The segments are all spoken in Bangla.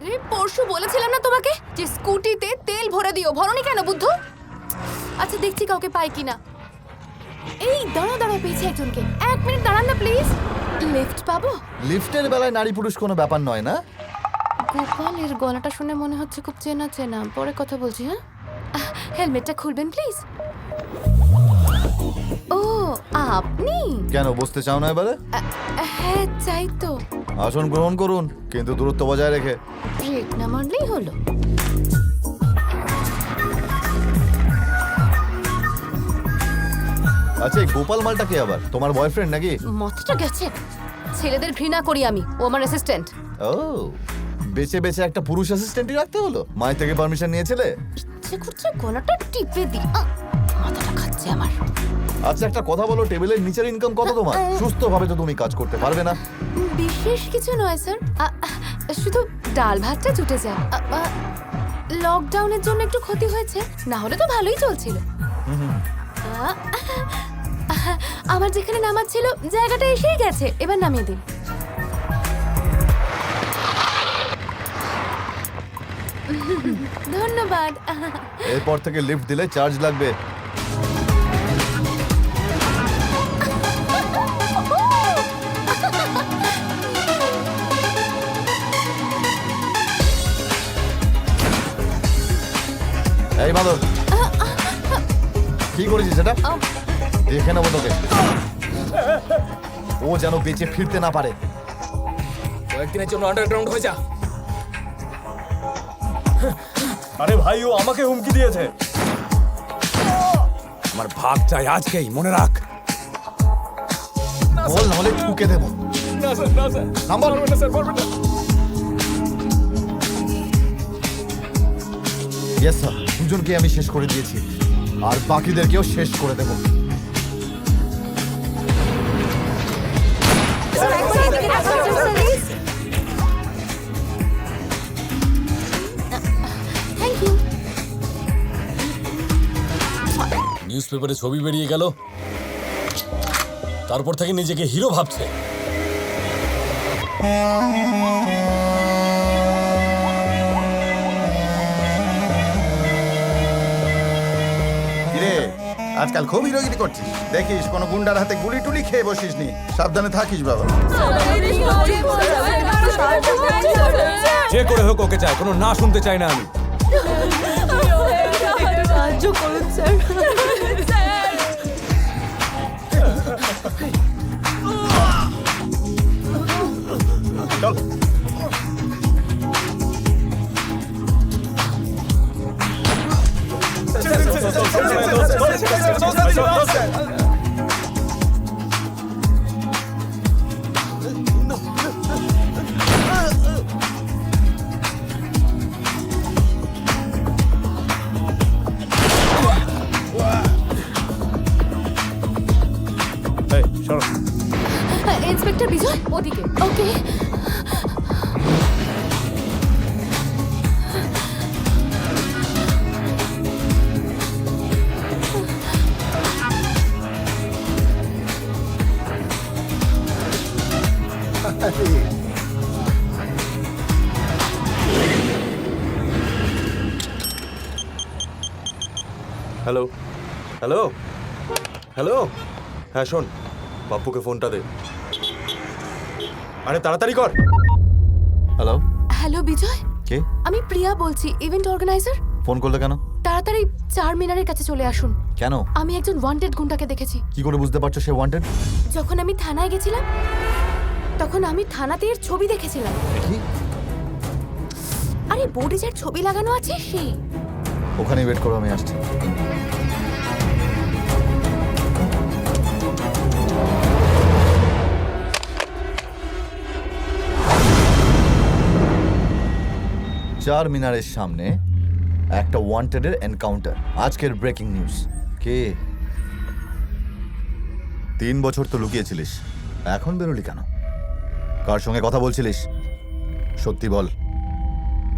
আরে পরশু বলেছিলাম না তোমাকে যে স্কুটিতে তেল ভরে দিও, ভরনি কেন বুদ্ধু? আচ্ছা দেখছি কাউকে পাই কিনা। এই দাঁড়াও দাঁড়াও, পেয়েছি একজনকে। 1 মিনিট দাঁড়ান না প্লিজ। লিফট পাবো? লিফটের বেলায় নারী পুরুষ কোনো ব্যাপার নয় না। গোপাল, এর গলাটা শুনে মনে হচ্ছে খুব চেনা চেনা। পরে কথা বলছি, হ্যাঁ? হেলমেটটা খুলবেন প্লিজ। ও আপনি? কেন বসতে চাও না এবারে? হ্যাঁ চাই তো। আসন গ্রহণ করুন, কিন্তু দূরত্ব বজায় রেখে। ব্রেক না মারলেই হলো। আচ্ছা এই গোপাল মালটা কে আবার? তোমার বয়ফ্রেন্ড নাকি? মতটা গেছে। ছেলেদের ঘৃণা করি আমি, ও আমার অ্যাসিস্ট্যান্ট। ও, বেঁচে বেঁচে একটা পুরুষ অ্যাসিস্ট্যান্টই রাখতে হলো? মায়ের থেকে পারমিশন নিয়েছিলে? ইচ্ছে করছে গলাটা টিপে দিই। মাথাটা খাচ্ছে আমার। আচ্ছা একটা কথা বলো, টেবিলের নিচের ইনকাম কত তোমার? সুস্থভাবে তো তুমি কাজ করতে পারবে না। বিশেষ কিছু নয় স্যার, শুধু ডাল ভাতটা জুটে যায়। লকডাউনের জন্য একটু ক্ষতি হয়েছে, না হলে তো ভালোই চলছিল। আমার যেখানে নামার ছিল জায়গাটা এসেই গেছে, এবার নামিয়ে দিন। ধন্যবাদ। এরপর থেকে লিফট দিলে চার্জ লাগবে। এই মাদক, কি করেছিস সেটা? দেখে নেবো তোকে। ও যেন বেঁচে ফিরতে না পারে। কয়েকদিনের জন্য আন্ডারগ্রাউন্ড হয়ে যা। আরে ভাই, ও আমাকে হুমকি দিয়েছে। আমার ভাগ চাই আজকেই, মনে রাখ। বল নাহলে ঠুকে দেবো। না স্যার, না স্যার, নাম্বার পারবেন না স্যার, পারবেন না। ইয়েস স্যার, দুজনকে আমি শেষ করে দিয়েছি, আর বাকিদেরকেও শেষ করে দেবো। Thank you. নিউজ পেপারে ছবি বেরিয়ে গেল, তারপর থেকে নিজেকে হিরো ভাবছে। কিরে, আজকাল খুব হিরোগিরি করছিস। দেখিস কোনো গুন্ডার হাতে গুলি টুলি খেয়ে বসিস নি। সাবধানে থাকিস বাবা। যে করে হোক ওকে চাই, কোনো না শুনতে চাই না আমি। সাহায্য করুন স্যার। চল। এই সরো। ইন্সপেক্টর বিজয়, ওদিকে। ওকে। Hello, hello, hello. হ্যাঁ শোন, বাপ্পুকে ফোনটা দে। আরে তাড়াতাড়ি কর। হ্যালো, হ্যালো বিজয়, কে? আমি প্রিয়া বলছি, ইভেন্ট অর্গানাইজার। ফোন করলে কেন? তাড়াতাড়ি চারমিনারের কাছে চলে আসুন। কেন? আমি একজন ওয়ান্টেড গুন্ডাকে দেখেছি। কি করে বুঝতে পারছো সে ওয়ান্টেড? যখন আমি থানায় গেছিলাম তখন আমি থানাতে এর ছবি দেখেছিলাম। কি? আরে বোর্ডে যার ছবি লাগানো আছে সেই। ওখানেই ওয়েট করো, আমি আসছি। চার মিনারের সামনে একটা ওয়ান্টেডের এনকাউন্টার। আজকের ব্রেকিং নিউজ। কে? 3 বছর তো লুকিয়েছিলিস, এখন বেরোলি কেন? কার সঙ্গে কথা বলছিলিস? সত্যি বল।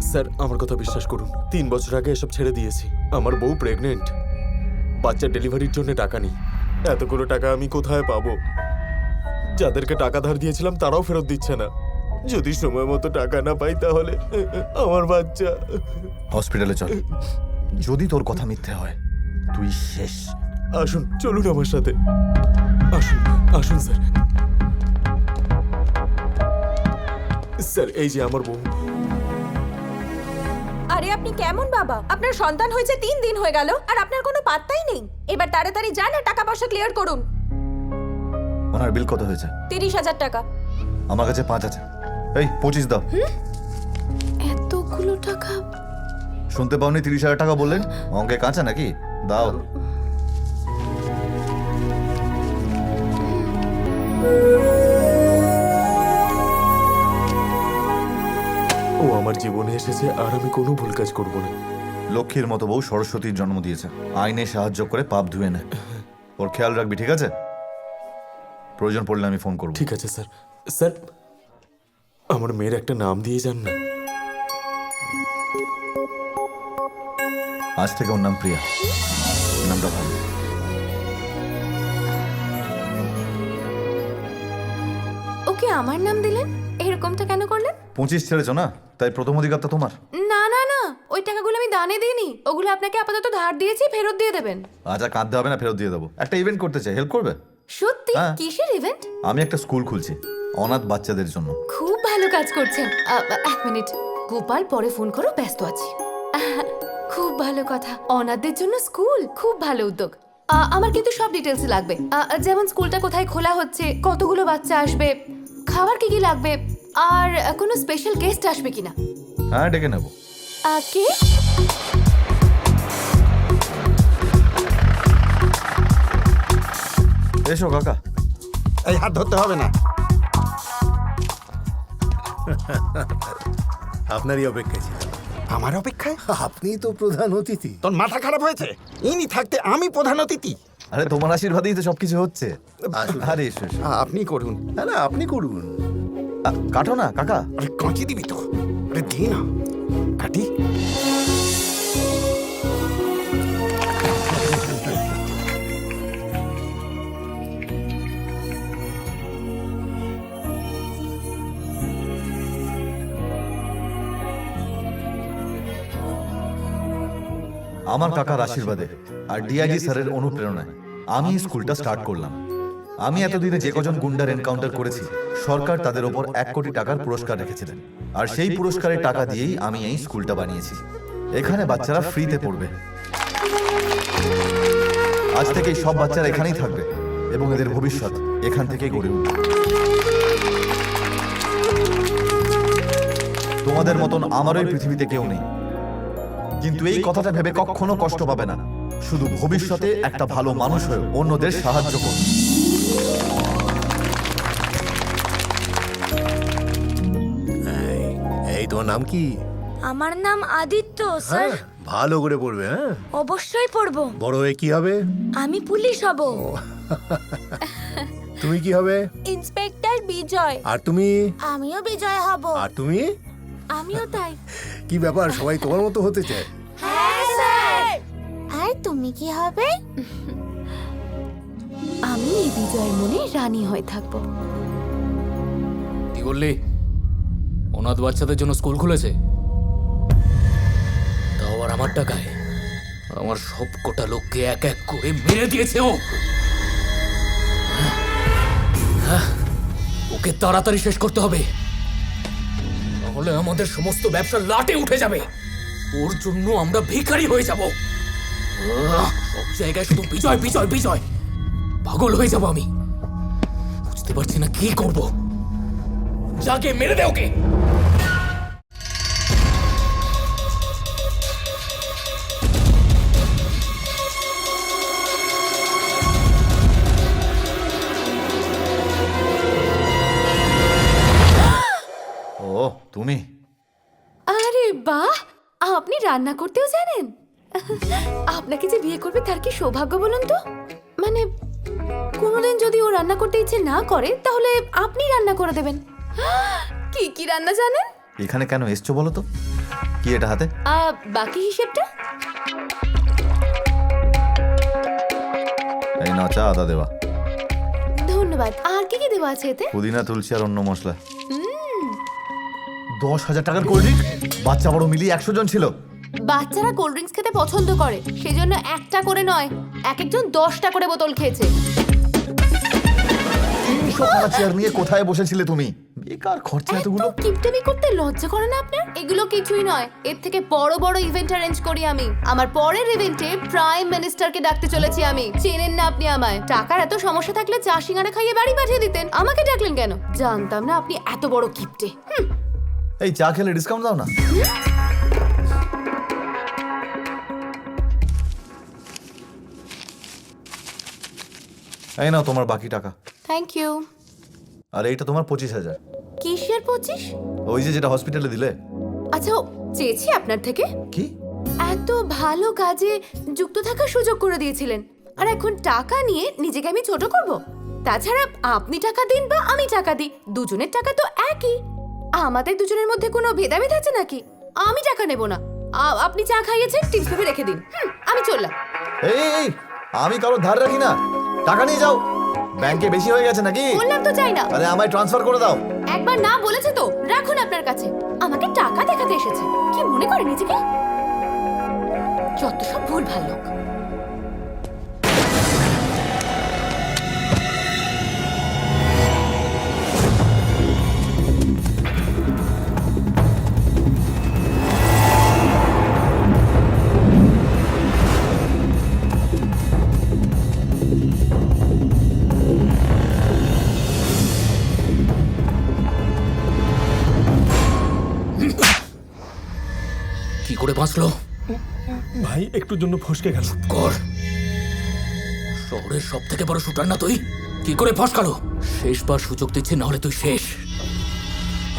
স্যার আমার কথা বিশ্বাস করুন, 3 বছর আগে এসব ছেড়ে দিয়েছি। আমার বউ প্রেগনেন্ট, বাচ্চা ডেলিভারির জন্য টাকা নেই। এতগুলো টাকা আমি কোথায় পাবো? যাদেরকে টাকা ধার দিয়েছিলাম তারাও ফেরত দিচ্ছে না। যদি সময় মতো টাকা না পাই তাহলে আমার বাচ্চা। হসপিটালে চল। যদি তোর কথা মিথ্যে হয় তুই শেষ। আসুন, চলুন আমার সাথে। আসুন আসুন স্যার। স্যার, এই যে আমার বউ। আরে আপনি কেমন বাবা? আপনার সন্তান হয়েছে 3 দিন হয়ে গেল আর আপনার কোনো পাত্তাই নেই। এবার তাড়াতাড়ি যান আর টাকা পয়সা ক্লিয়ার করুন। ওনার বিল কত হয়েছে? 30,000 টাকা। আমার কাছে 5 আছে। এই 25 দাও। এতগুলো টাকা? শুনতে পাওনি 30,000 টাকা বললেন? অঙ্কে কাঁচা নাকি? দাও। ও আমার জীবনে এসেছে আর আমি কোনো ভুল কাজ করব না। লক্ষ্মীর মতো বউ সরস্বতীর জন্ম দিয়েছে। আইনে সাহায্য করে পাপ ধুয়ে নেয়। ওর খেয়াল রাখবি, ঠিক আছে? প্রয়োজন পড়লে আমি ফোন করব। ঠিক আছে স্যার। স্যার, আমার মেয়ের একটা নাম দিয়ে যান না। আজ থেকে ওর নাম প্রিয়া। নামটা ভালো। ওকে আমার নাম দিলেন? এরকমটা কেন করলেন? 25 ছেড়েছো না, তাই প্রথম অধিকারটা তোমার। না না না, ওই টাকাগুলো আমি দানে দিইনি। ওগুলো আপনাকে আপাতত ধার দিয়েছি, ফেরত দিয়ে দেবেন। আচ্ছা, কাঁদতে হবে না, ফেরত দিয়ে দেবো। একটা ইভেন্ট করতে চাই, হেল্প করবে? সত্যি? হ্যাঁ। কিসের ইভেন্ট? আমি একটা স্কুল খুলছি অনাথ বাচ্চাদের জন্য। খুব ভালো কাজ করছেন। 1 মিনিট, গোপাল পরে ফোন করো, ব্যস্ত আছি। খুব ভালো কথা, অনাথদের জন্য স্কুল, খুব ভালো উদ্যোগ। আমার কিন্তু সব ডিটেলস লাগবে, যেমন স্কুলটা কোথায় খোলা হচ্ছে, কতগুলো বাচ্চা আসবে, খাবার কি কি লাগবে, আর কোনো স্পেশাল গেস্ট আসবে কিনা। হ্যাঁ, ডেকে নেবো। কে? এসো কাকা। এই হাত ধরতে হবে না। আপনারই অপেক্ষায় ছিল। আমার অপেক্ষায়? আপনিই তো প্রধান অতিথি। তোর মাথা খারাপ হয়েছে? ইনি থাকতে আমি প্রধান অতিথি? আরে তোমার আশীর্বাদেই তো সবকিছু হচ্ছে। আসুন। আরে এসো এসো। আপনি করুন। হ্যাঁ না, আপনি করুন। কাটো না কাকা। আরে কাঁচি দিবি তো? আরে দি না, কাটি। আমার কাকার আশীর্বাদে আর ডিআইজি স্যারের অনুপ্রেরণায় আমি এই স্কুলটা স্টার্ট করলাম। আমি এতদিনে যে কজন গুন্ডার এনকাউন্টার করেছি, সরকার তাদের ওপর 1 কোটি টাকার পুরস্কার রেখেছিলেন। আর সেই পুরস্কারের টাকা দিয়েই আমি এই স্কুলটা বানিয়েছি। এখানে বাচ্চারা ফ্রিতে পড়বে। আজ থেকে সব বাচ্চারা এখানেই থাকবে এবং এদের ভবিষ্যৎ এখান থেকেই গড়ে উঠবে। তোমাদের মতন আমারও এই পৃথিবীতে কেউ নেই, কিন্তু এই কথাটা ভেবে কখনো কষ্ট পাবে না। শুধু ভবিষ্যতে একটা ভালো মানুষ হয়ে অন্যদের সাহায্য করো। এই তোমার নাম কি? আমার নাম আদিত্য স্যার। হ্যাঁ, ভালো করে পড়বে। হ্যাঁ, অবশ্যই পড়বো। বড় হয়ে কি হবে? আমি পুলিশ হব। তুমি কি হবে? ইন্সপেক্টর বিজয়। আর তুমি? আমিও বিজয় হব। আর তুমি? আমিও তাই। কি ব্যাপার, সবাই তোমার মতো হতে চায়? হ্যাঁ স্যার। আর তুমি কি হবে? আমি এই বিজয়ের মনে রানী হয়ে থাকবো। কি বললি? অনাথ বাচ্চাদের জন্য স্কুল খুলেছে, তাও আবার আমার টাকায়। আমার সব কটা লোককে এক এক করে মেরে দিয়েছে ও। হ্যাঁ, ওকে তাড়াতাড়ি শেষ করতে হবে, নাহলে আমাদের সমস্ত ব্যবসা লাটে উঠে যাবে। ওর জন্য আমরা ভিখারি হয়ে যাব। সব জায়গায় শুধু বিজয় বিজয় বিজয়। পাগল হয়ে যাব আমি। বুঝতে পারছি না কি করব। যাকে মেরে দে ওকে। ও তুমি? আরে বাহ, আপনি রান্না করতেও জানেন? আপনাকে যে বিয়ে করবে তার কি সৌভাগ্য বলুন তো। মানে কোনোদিন যদি ও রান্না করতে ইচ্ছে না করে তাহলে আপনি রান্না করে দেবেন। কি কি রান্না জানেন? এখানে কেন এসছো বলো তো? কি এটা হাতে? বাকি হিসেবটা? এই না, চা আদা দেওয়া। ধন্যবাদ। আর কি কি দেওয়া আছে এতে? পুদিনা, তুলসী আর অন্য মশলা। 10,000 টাকার কোল্ড ড্রিঙ্ক? বাচ্চা বড় মিলিয়ে 100 জন ছিল। বাচ্চারা কোল্ড ড্রিঙ্কস খেতে পছন্দ করে, সেজন্য একটা করে নয়, এক একজন 10টা করে বোতল খেয়েছে। 300 খানা চেয়ার নিয়ে কোথায় বসেছিলে তুমি? বেকার খরচা এতগুলো। কিপটেমি করতে লজ্জা করে না আপনার? এগুলো কিছুই নয়, এর থেকে বড় বড় ইভেন্ট অ্যারেঞ্জ করি আমি। আমার পরের ইভেন্টে প্রাইম মিনিস্টারকে ডাকতে চলেছি আমি। চেনেন না আপনি আমায়? টাকার এত সমস্যা থাকলে চা সিঙ্গারা খাইয়ে বাড়ি পাঠিয়ে দিতেন, আমাকে ডাকলেন কেন? জানতাম না আপনি এত বড় কিপটে। এই চা খেলে ডিসকাউন্ট দাও না। এই নাও তোমার বাকি টাকা। Thank you. আর এইটা তোমার 25,000। কিসের 25? ওই যে যেটা হসপিটালে দিলে। আচ্ছা, চেয়েছি আপনার থেকে। কি? এত ভালো কাজে যুক্ত থাকার সুযোগ করে দিয়েছিলেন, আর এখন টাকা নিয়ে নিজেকে আমি ছোট করব? তাছাড়া আপনি টাকা দিন বা আমি টাকা দিই, দুজনের টাকা তো একই। আমাদের দুজনের মধ্যে কোনো ভেদাভেদ আছে নাকি? আমি টাকা নেব না। আপনি চা খাইয়েছেন, টিপস ভেবে রেখে দিন। আমি চললাম। এই আমি কারো ধার রাখি না, টাকা নিয়ে যাও। ব্যাংকে বেশি হয়ে গেছে নাকি? বললাম তো চাই না। আরে আমায় ট্রান্সফার করে দাও। একবার না বলেছে তো, রাখুন আপনার কাছে। আমাকে টাকা দেখাতে এসেছে, কি মনে করে নিজেকে? যত সব ভুল ভাল লোক। কি করে বাঁচলো? ভাই একটুর জন্য ফসকে গেল। কর, শহরের সব থেকে বড় শুটার না তুই? কি করে ফসকালো? শেষবার সুযোগ দিচ্ছি, নাহলে তুই শেষ।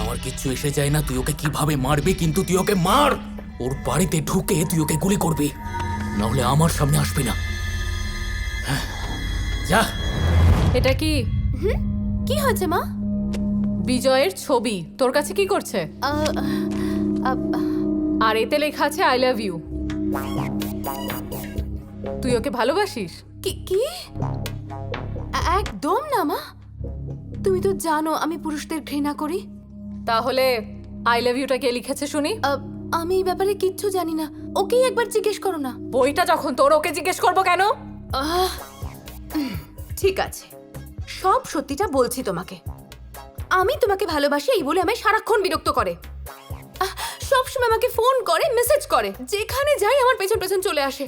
আমার কিচ্ছু এসে যায় না তুই ওকে কিভাবে মারবি, কিন্তু তুই ওকে মার। ওর বাড়িতে ঢুকে তুই ওকে গুলি করবি, নাহলে আমার সামনে আসবি না। হ্যাঁ, যা। এটা কি? কি হয়েছে মা? বিজয়ের ছবি তোর কাছে কি করছে? আহ, আহ, আর এতে লেখা আছে আই লাভ ইউ। তুই ওকে ভালোবাসিস? কি কি? একদম না মা, তুমি তো জানো আমি পুরুষদের ঘৃণা করি। তাহলে আই লাভ ইউটা কে লিখেছে শুনি? আমি এই ব্যাপারে কিচ্ছু জানি না, ওকেই একবার জিজ্ঞেস করো না। বইটা যখন তোর, ওকে জিজ্ঞেস করবো কেন? ঠিক আছে, সব সত্যিটা বলছি তোমাকে। আমি তোমাকে ভালোবাসি এই বলে আমায় সারাক্ষণ বিরক্ত করে, সবসময় আমাকে ফোন করে, মেসেজ করে, যেখানে যাই আমার পেছন পেছন চলে আসে।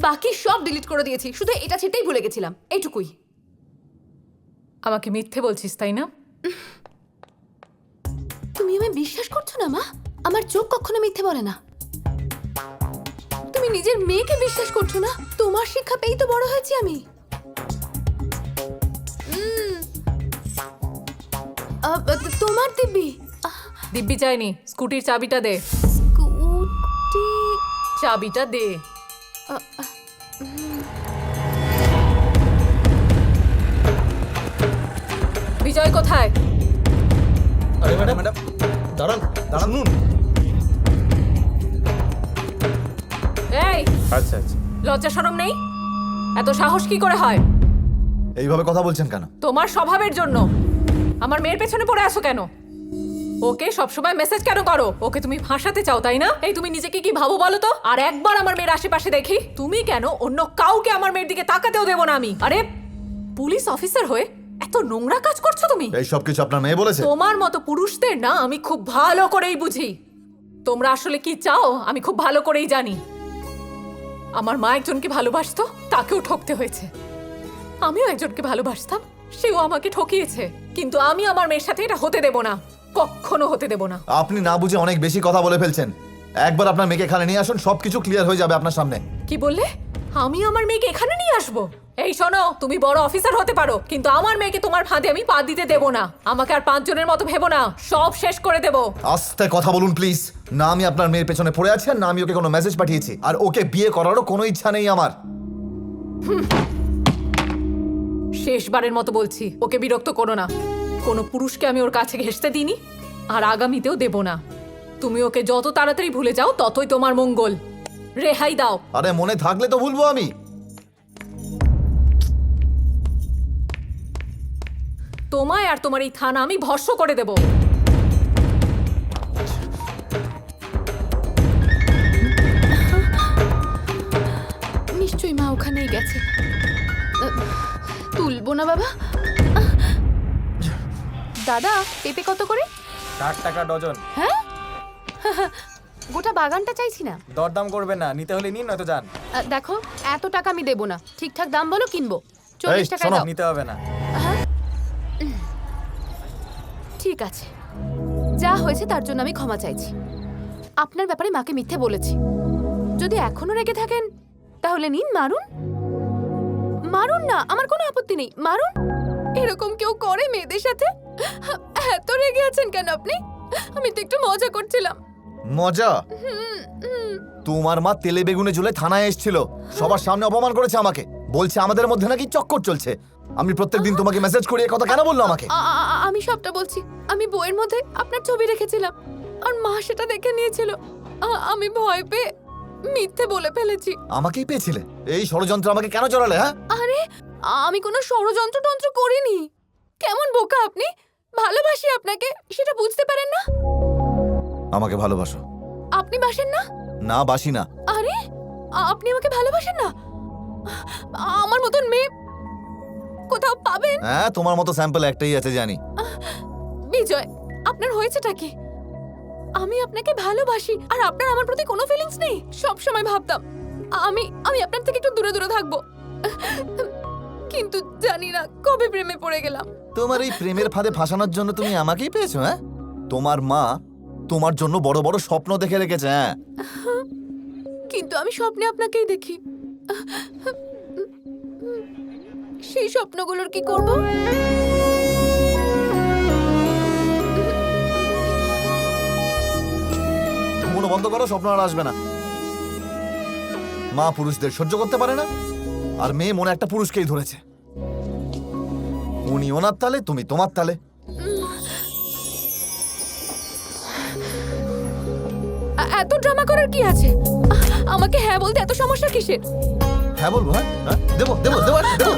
বাকি সব ডিলিট করে দিয়েছি, শুধু এটা ছেটেই ভুলে গেছিলাম, এইটুকুই। আমাকে মিথ্যে বলছিস তাই না? তুমি আমায় বিশ্বাস করছো না মা? আমার চোখ কখনো মিথ্যে বলে না। তুমি নিজের মেয়েকে বিশ্বাস করছো না? তোমার শিক্ষা পেয়েই তো বড় হয়েছি আমি। তোমার দিব্যি? দিব্যি চাইনি, স্কুটির চাবিটা দে। স্কুটি? চাবিটা দে। বিজয় কোথায়? আরে ম্যাডাম দাঁড়ান দাঁড়ান। এই, আচ্ছা আচ্ছা। লজ্জা শরম নেই? এত সাহস কি করে হয়? এইভাবে কথা বলছেন কেন? তোমার স্বভাবের জন্য। আমার মেয়ের পেছনে পড়ে আসো কেন? ওকে সবসময় মেসেজ কেন করো? ওকে তুমি ফাঁসাতে চাও তাই না? এই তুমি নিজেকে কি ভাবো বলো তো? আর একবার আমার মেয়ের আশেপাশে দেখি, তুমি কেন অন্য কাউকে আমার মেয়ের দিকে তাকাতেও দেবো না আমি। আরে পুলিশ অফিসার হয়ে এত নোংরা কাজ করছো তুমি? এই সব কিছু আপনার মেয়ে বলেছে? তোমার মতো পুরুষদের না আমি খুব ভালো করেই বুঝি। তোমরা আসলে কি চাও আমি খুব ভালো করেই জানি। আমার মা একজনকে ভালোবাসতো, তাকেও ঠকতে হয়েছে। আমিও একজনকে ভালোবাসতাম, সেও আমাকে ঠকিয়েছে। কিন্তু আমি আমার মেয়ের সাথে এটা হতে দেব না, কখনো হতে দেব না। আপনি না বুঝে অনেক বেশি কথা বলে ফেলছেন। একবার আপনার মেয়েকে এখানে নিয়ে আসুন, সবকিছু ক্লিয়ার হয়ে যাবে আপনার সামনে। কি বললে? আমি আমার মেয়েকে এখানে নিয়ে আসবো? এই শোনো, তুমি বড় অফিসার হতে পারো, কিন্তু আমার মেয়েকে তোমার ফাঁদে আমি পা দিতে দেব না। আমাকে আর 5 জনের মতো ভেবো না, সব শেষ করে দেব। আস্তে কথা বলুন প্লিজ। না আমি আপনার মেয়ের পেছনে পড়ে আছি, আর না আমি ওকে কোনো মেসেজ পাঠিয়েছি, আর ওকে বিয়ে করারও কোনো ইচ্ছা নেই আমার। শেষবারের মতো বলছি, ওকে বিরক্ত করো না। কোনো পুরুষকে আমি ওর কাছে ঘেঁষতে দিইনি, আর আগামীতেও দেব না। তুমি ওকে যত তাড়াতাড়ি ভুলে যাও ততই তোমার মঙ্গল। রেহাই দাও। আরে মনে থাকলে তো ভুলবো আমি। তোমায় আর তোমার এই থানা আমি ভস্ম করে দেব। আছে। তুলবো না বাবা। দাদা, পেঁপে কত করে? 60 টাকা ডজন। হ্যাঁ? গোটা বাগানটা চাইছি না। দরদাম করবে না, নিতে হলে নিন, নয়তো যান। দেখো, এত টাকা আমি দেবো না। ঠিকঠাক দাম বলো, কিনবো। এই, 40 টাকায় শোনো। দাও। নিতে হবে না। ঠিক আছে, যা হয়েছে তার জন্য আমি ক্ষমা চাইছি। আপনার ব্যাপারে মাকে মিথ্যে বলেছি। যদি এখনো রেগে থাকেন তাহলে নিন, মারুন। মারুন না, আমার কোনো আপত্তি নেই, মারুন। এরকম কেউ করে মেয়েদের সাথে? এত রেগে আছেন কেন আপনি? আমি তো একটু মজা করছিলাম। মজা? তোমার মা তেলে বেগুনে ঝুলে থানায় এসেছিল, সবার সামনে অপমান করেছে আমাকে, বলছে আমাদের মধ্যে নাকি চক্কর চলছে। আমি প্রত্যেকদিন তোমাকে মেসেজ করি, এ কথা কেন বললো আমাকে? আমি সবটা বলছি। আমি বইয়ের মধ্যে আপনার ছবি রেখেছিলাম আর মা সেটা দেখে নিয়েছিল। আমি ভয় পেয়ে মিথ্যে বলে ফেলেছি। আমাকেই পেয়েছিলে? এই ষড়যন্ত্র আমাকে কেন জড়ালে? হ্যাঁ, আরে আমি কোনো ষড়যন্ত্র টন্ত্র করিনি। কেমন বোকা আপনি! ভালোবাসি আপনাকে, সেটা বুঝতে পারেন না? আমাকে ভালোবাসো? আপনি বাসেন না? না, বাসি না। আরে আপনি আমাকে ভালোবাসেন না? আমার মতন মেয়ে কোথাও পাবেন? হ্যাঁ, তোমার মতো স্যাম্পল একটাই আছে জানি। বিজয়, আপনার হয়েছেটা কি? আমি আপনাকে ভালোবাসি আর আপনার আমার প্রতি কোনো ফিলিংস নেই। সব সময় ভাবতাম আমি আপনার থেকে একটু দূরে দূরে থাকবো, কিন্তু জানি না কবে প্রেমে পড়ে গেলাম। তোমার এই প্রেমের ফাঁদে ফাঁসানোর জন্য তুমি আমাকেই পেয়েছো? হ্যাঁ, তোমার মা তোমার জন্য বড় বড় স্বপ্ন দেখে রেখেছে। হ্যাঁ, কিন্তু আমি স্বপ্নে আপনাকেই দেখি। সেই স্বপ্নগুলোর কি করব? ঘুমোনো বন্ধ করো, স্বপ্ন আর আসবে না। মা পুরুষদের সহ্য করতে পারে না, আর মেয়ে মনে একটা পুরুষকেই ধরেছে। উনি ওনার তালে, তুমি তোমার তালে। এত ড্রামা করার কি আছে? আমাকে হ্যাঁ বলতে এত সমস্যা কিসের? হ্যাঁ বলবো। হ্যাঁ, হ্যাঁ, দেবো দেবো দেবো দেবো।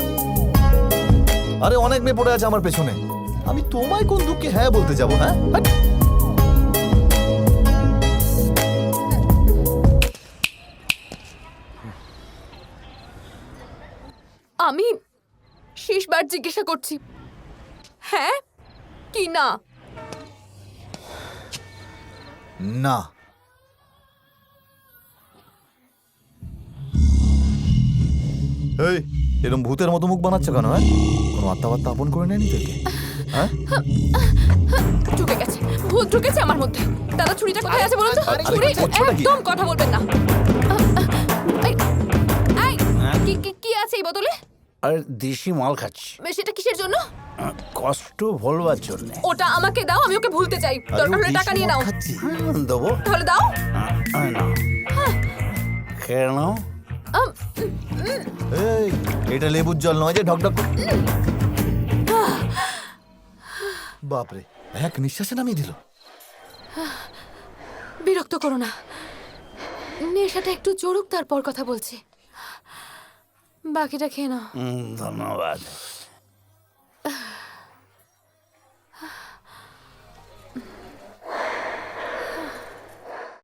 আরে অনেক মেয়ে পড়ে আছে আমার পেছনে, আমি তোমায় কোন দুঃখে হ্যাঁ বলতে যাবো? হ্যাঁ, হাট। আমি শেষবার জিজ্ঞাসা করছি, হ্যাঁ কি না? না। এই, এরকম ভূতের মতো মুখ বানাচ্ছ কেন? হ্যাঁ, কোনো আত্মাবাত্মা আপন করে নেয়নি তোকে? হ্যাঁ, ঢুকে গেছে, ভূত ঢুকেছে আমার মধ্যে। দাদা, ছুরিটা কোথায় আছে বলুন তো? ছুরি, করছোটা কি? একদম কথা বলবেন না। এই, এই, কি আছে এই বোতলে? আর দেশি মাল খাচ্ছি, সেটা কিসের জন্য? কষ্ট ভুলবার জন্য। ওটা আমাকে দাও, আমি ওকে ভুলতে চাই। দরকার হলে টাকা নিয়ে নাও। দেবো তাহলে দাও। না, খেয়ে নাও। এই, এটা লেবুর জল নয় যে ঢকঢক। বাপরে, এক নিঃশ্বাসে নামিয়ে দিল। বিরক্ত করো না, নেশাটা একটু জড়ুক, তারপর কথা বলছি। বাকিটা খেয়ে নাও। ধন্যবাদ।